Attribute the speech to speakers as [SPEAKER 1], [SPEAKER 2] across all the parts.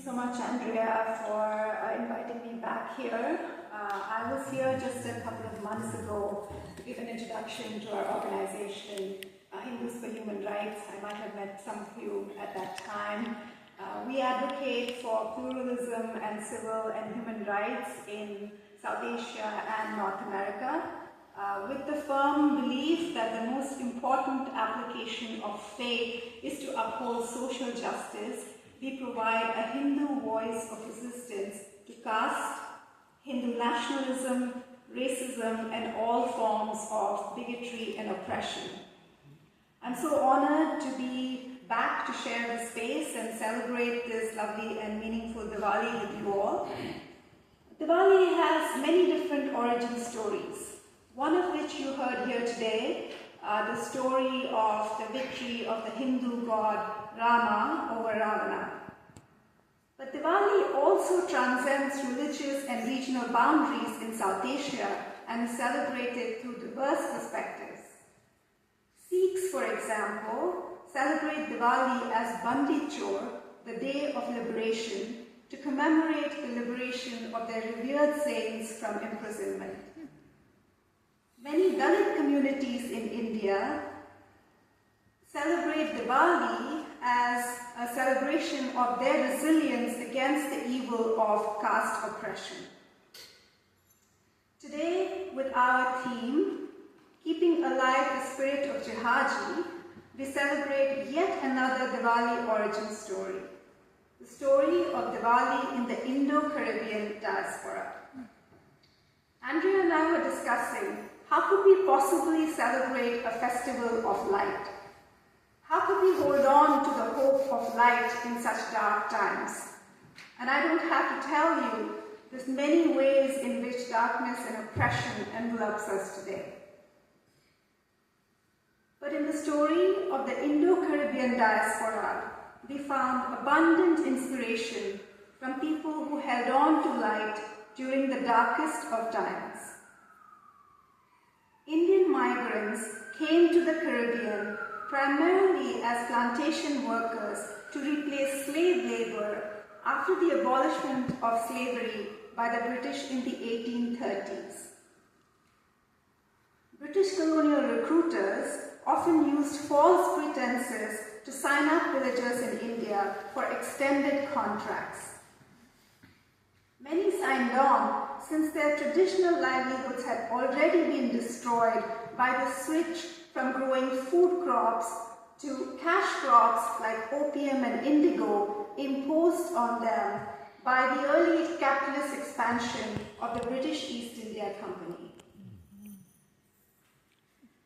[SPEAKER 1] so much, Andrea, for inviting me back here. I was here just a couple of months ago to give an introduction to our organization, Hindus for Human Rights. I might have met some of you at that time. We advocate for pluralism and civil and human rights in South Asia and North America, with the firm belief that the most important application of faith is to uphold social justice. We provide a Hindu voice of resistance to caste, Hindu nationalism, racism, and all forms of bigotry and oppression. I'm so honored to be back to share the space and celebrate this lovely and meaningful Diwali with you all. Diwali has many different origin stories, one of which you heard here today, the story of the victory of the Hindu god Rama over Ravana. But Diwali also transcends religious and regional boundaries in South Asia and is celebrated through diverse perspectives. Sikhs, for example, celebrate Diwali as Bandi Chor, the day of liberation, to commemorate the liberation of their revered saints from imprisonment. Many Dalit communities in India celebrate Diwali as a celebration of their resilience against the evil of caste oppression. Today, with our theme, Keeping Alive the Spirit of Jihadi, we celebrate yet another Diwali origin story, the story of Diwali in the Indo-Caribbean diaspora. Andrea and I were discussing how could we possibly celebrate a festival of light? How could we hold on to the hope of light in such dark times? And I don't have to tell you, there's many ways in which darkness and oppression envelops us today. But in the story of the Indo-Caribbean diaspora, we found abundant inspiration from people who held on to light during the darkest of times. Indian migrants came to the Caribbean primarily as plantation workers to replace slave labor after the abolishment of slavery by the British in the 1830s. British colonial recruiters often used false pretenses to sign up villagers in India for extended contracts. Many signed on since their traditional livelihoods had already been destroyed by the switch from growing food crops to cash crops like opium and indigo imposed on them by the early capitalist expansion of the British East India Company.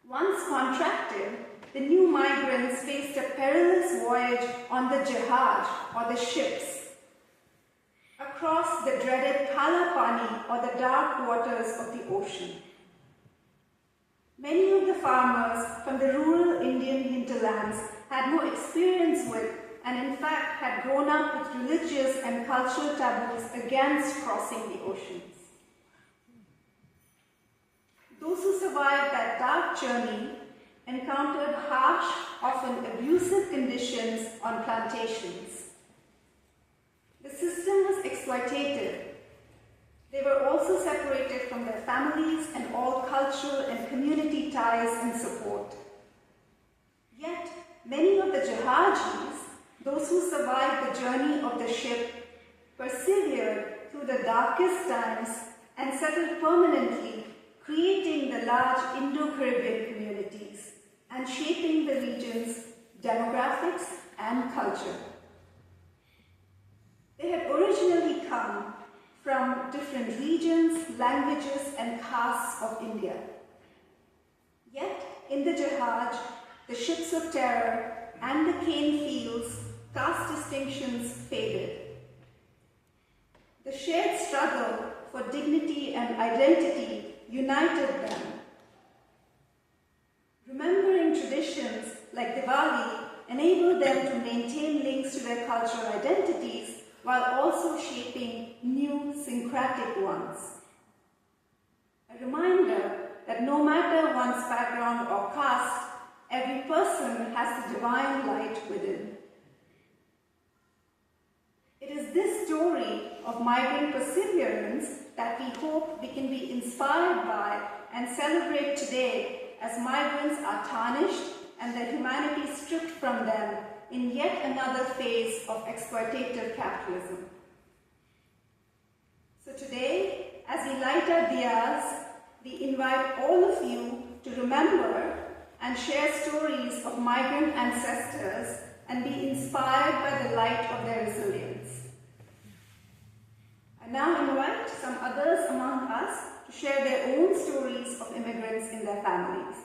[SPEAKER 1] Once contracted, the new migrants faced a perilous voyage on the jihad, or the ships, across the dreaded Kala Pani, or the dark waters of the ocean. Many of the farmers from the rural Indian hinterlands had no experience with, and in fact had grown up with religious and cultural taboos against crossing the oceans. Those who survived that dark journey encountered harsh, often abusive conditions on plantations. The system was exploitative. They were also separated from their families and all cultural and community ties and support. Yet, many of the Jihadis, those who survived the journey of the ship, persevered through the darkest times and settled permanently, creating the large Indo-Caribbean communities and shaping the region's demographics and culture. They had originally come from different regions, languages, and castes of India. Yet, in the Jihad, the ships of terror, and the cane fields, caste distinctions faded. The shared struggle for dignity and identity united them. Remembering traditions like Diwali enabled them to maintain links to their cultural identities while also shaping new syncretic ones. A reminder that no matter one's background or caste, every person has the divine light within. It is this of migrant perseverance that we hope we can be inspired by and celebrate today as migrants are tarnished and their humanity stripped from them in yet another phase of exploitative capitalism. So today, as we light our diyas, we invite all of you to remember and share stories of migrant ancestors and be inspired by the light of their resilience. I now invite some others among us to share their own stories of immigrants in their families.